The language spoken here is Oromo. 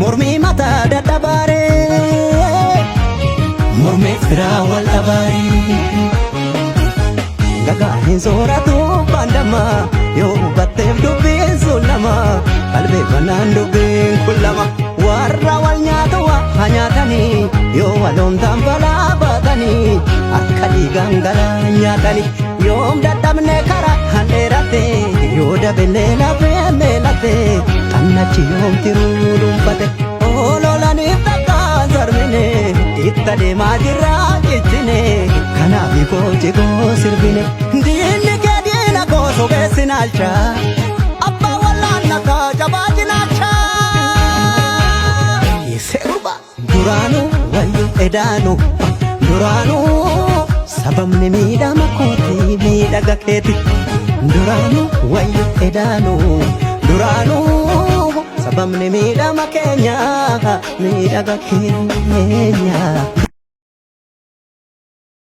mormii mataa dadhabaaree mormii firaa wal dhabaaree gagaa hin sooratu bandama yoo hubatteef dubbiin sun lama qalbeeffannaan dubbiin kun lama warra wal nyaatu waa nyaatanii yoo waloon tambalaa baatanii akka dhiigaan galaa nyaatanii yoom dadhabne karaa handheeratte yoo dabellee lafee meelatte xannachi yoom tiruu dhuunfate oololaniif takkaan sarmine itta deemaa jirraa cichine kanaaf kooti koo sirbine diinni kee diina koo sogeessi naalcha abbaa wallaan nakaa jabaa jinaalcha seeruba duraanuu wayyu edaanuu duraanuu sababni miidhama kooti miidhaga keeti duraanuu wayyu edaanuu duraanuu sababni miidhama keenya miidhaga keenya